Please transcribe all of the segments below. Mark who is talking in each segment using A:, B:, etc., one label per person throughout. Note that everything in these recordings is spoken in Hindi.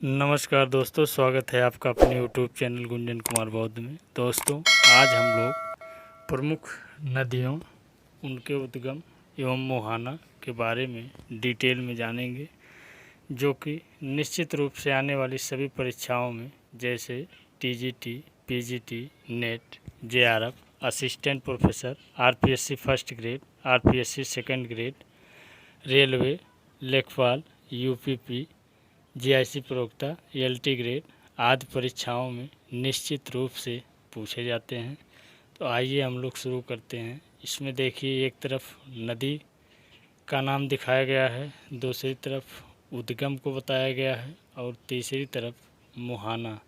A: नमस्कार दोस्तों, स्वागत है आपका अपने यूट्यूब चैनल गुंजन कुमार बौद्ध में। दोस्तों, आज हम लोग प्रमुख नदियों, उनके उद्गम एवं मुहाना के बारे में डिटेल में जानेंगे, जो कि निश्चित रूप से आने वाली सभी परीक्षाओं में जैसे TGT, PGT, net, JRF, assistant professor, RPSC first grade, RPSC second grade, railway, लेखपाल, यूपीपी, जीआईसी प्रवक्ता, एलटी ग्रेड आदि परीक्षाओं में निश्चित रूप से पूछे जाते हैं। तो आइए हम लोग शुरू करते हैं। इसमें देखिए, एक तरफ नदी का नाम दिखाया गया है, दूसरी तरफ उद्गम को बताया गया है और तीसरी तरफ मुहाना।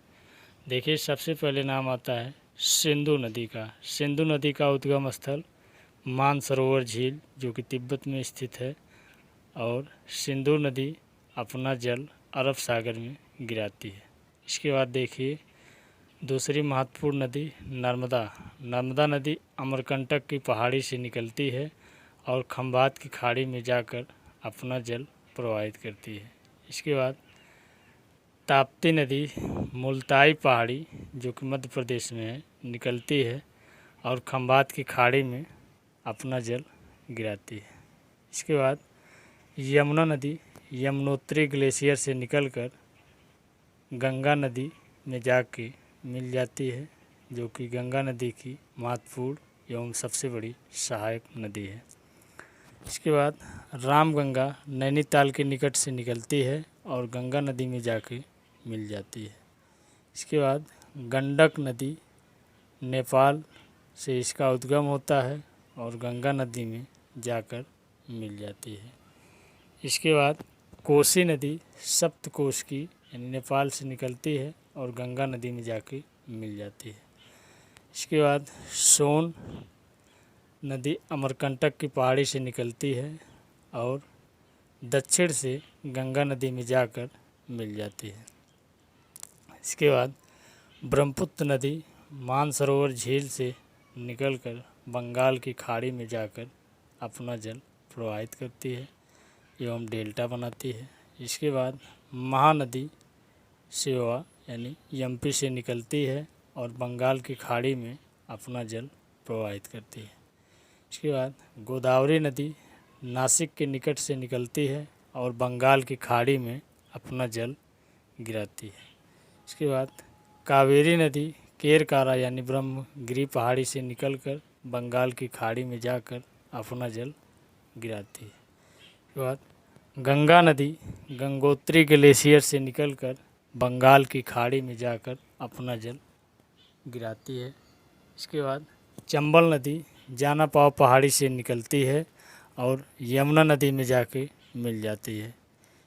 A: देखिए, सबसे पहले नाम आता है सिंधु नदी का। सिंधु नदी का उद्गम स्थल मानसरोवर झील, जो कि तिब्बत में स्थित है, और सिंधु नदी अपना जल अरब सागर में गिराती है। इसके बाद देखिए, दूसरी महत्वपूर्ण नदी नर्मदा। नर्मदा नदी अमरकंटक की पहाड़ी से निकलती है और खंभात की खाड़ी में जाकर अपना जल प्रवाहित करती है। इसके बाद ताप्ती नदी मुल्ताई पहाड़ी, जो कि मध्य प्रदेश में है, निकलती है और खंभात की खाड़ी में अपना जल गिराती है। इसके बाद यमुना नदी यमुनोत्री ग्लेशियर से निकलकर गंगा नदी में जाके मिल जाती है, जो कि गंगा नदी की महत्वपूर्ण एवं सबसे बड़ी सहायक नदी है। इसके बाद रामगंगा नैनीताल के निकट से निकलती है और गंगा नदी में जाके मिल जाती है। इसके बाद गंडक नदी नेपाल से इसका उद्गम होता है और गंगा नदी में जाकर मिल जाती है। इसके बाद कोसी नदी सप्तकोश की यानी नेपाल से निकलती है और गंगा नदी में जाके मिल जाती है। इसके बाद सोन नदी अमरकंटक की पहाड़ी से निकलती है और दक्षिण से गंगा नदी में जाकर मिल जाती है। इसके बाद ब्रह्मपुत्र नदी मानसरोवर झील से निकलकर बंगाल की खाड़ी में जाकर अपना जल प्रवाहित करती है एवं डेल्टा बनाती है। इसके बाद महानदी सेवा यानी एमपी से निकलती है और बंगाल की खाड़ी में अपना जल प्रवाहित करती है। इसके बाद गोदावरी नदी नासिक के निकट से निकलती है और बंगाल की खाड़ी में अपना जल गिराती है। इसके बाद कावेरी नदी केरकारा यानी ब्रह्मगिरी पहाड़ी से निकलकर बंगाल की खाड़ी में जाकर अपना जल गिराती है। इसके बाद गंगा नदी गंगोत्री ग्लेशियर से निकलकर बंगाल की खाड़ी में जाकर अपना जल गिराती है। इसके बाद चंबल नदी जानापाव पहाड़ी से निकलती है और यमुना नदी में जाके मिल जाती है।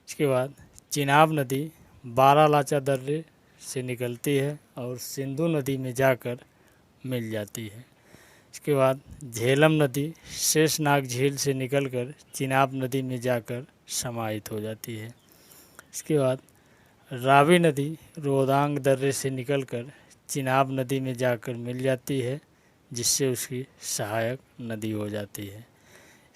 A: इसके बाद चिनाब नदी बारालाचा दर्रे से निकलती है और सिंधु नदी में जाकर मिल जाती है। इसके बाद झेलम नदी शेषनाग झील से निकलकर चिनाब नदी में जाकर समाहित हो जाती है। इसके बाद रावी नदी रोहतांग दर्रे से निकलकर चिनाब नदी में जाकर मिल जाती है, जिससे उसकी सहायक नदी हो जाती है।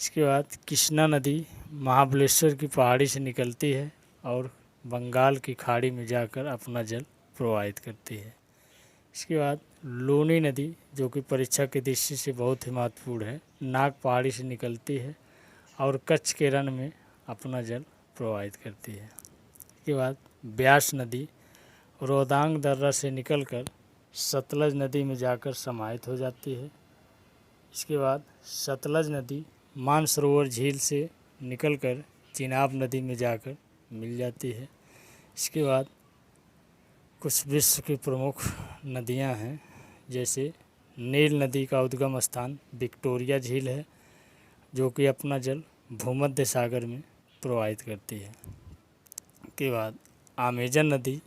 A: इसके बाद कृष्णा नदी महाबलेश्वर की पहाड़ी से निकलती है और बंगाल की खाड़ी में जाकर अपना जल प्रवाहित करती है। इसके बाद लूनी नदी, जो कि परीक्षा की दृष्टि से बहुत ही महत्वपूर्ण है, नाग पहाड़ी से निकलती है और कच्छ के रण में अपना जल प्रवाहित करती है। इसके बाद ब्यास नदी रोहतांग दर्रा से निकलकर सतलज नदी में जाकर समाहित हो जाती है। इसके बाद सतलज नदी मानसरोवर झील से निकलकर चिनाब नदी में जाकर मिल जाती है। इसके बाद कुछ विश्व की प्रमुख नदियां हैं, जैसे नील नदी का उद्गम स्थान विक्टोरिया झील है, जो कि अपना जल भूमध्य सागर में प्रवाहित करती है। के बाद अमेजन नदी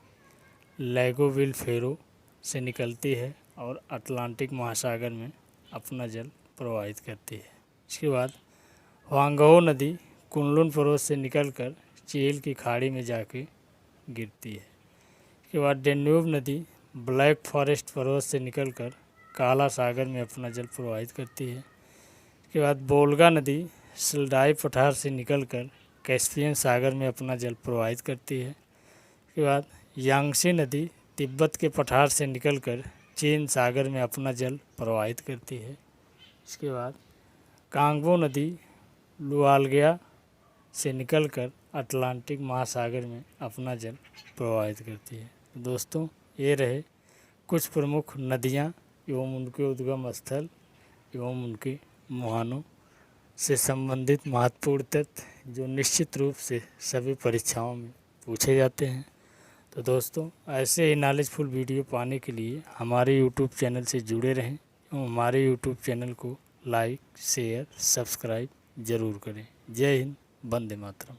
A: लैगोविल फेरो से निकलती है और अटलांटिक महासागर में अपना जल प्रवाहित करती है। इसके बाद वांगहो नदी कुनलुन पर्वत से निकलकर चील की खाड़ी में जाके गिरती है। इसके बाद डेन्यूब नदी ब्लैक फॉरेस्ट पर्वत से निकलकर काला सागर में अपना जल प्रवाहित करती है। इसके बाद बोल्गा नदी सिल्डाई पठार से निकलकर कैस्पियन सागर में अपना जल प्रवाहित करती है। इसके बाद यांगसी नदी तिब्बत के पठार से निकलकर चीन सागर में अपना जल प्रवाहित करती है। इसके बाद कांगो नदी लुआलगिया से निकलकर अटलांटिक महासागर में अपना जल प्रवाहित करती है। दोस्तों, ये रहे कुछ प्रमुख नदियाँ एवं उनके उद्गम स्थल एवं उनके मुहानों से संबंधित महत्वपूर्ण तथ्य जो निश्चित रूप से सभी परीक्षाओं में पूछे जाते हैं। तो दोस्तों, ऐसे ही नॉलेजफुल वीडियो पाने के लिए हमारे यूट्यूब चैनल से जुड़े रहें एवं हमारे यूट्यूब चैनल को लाइक, शेयर, सब्सक्राइब ज़रूर करें। जय हिंद, वंदे मातरम।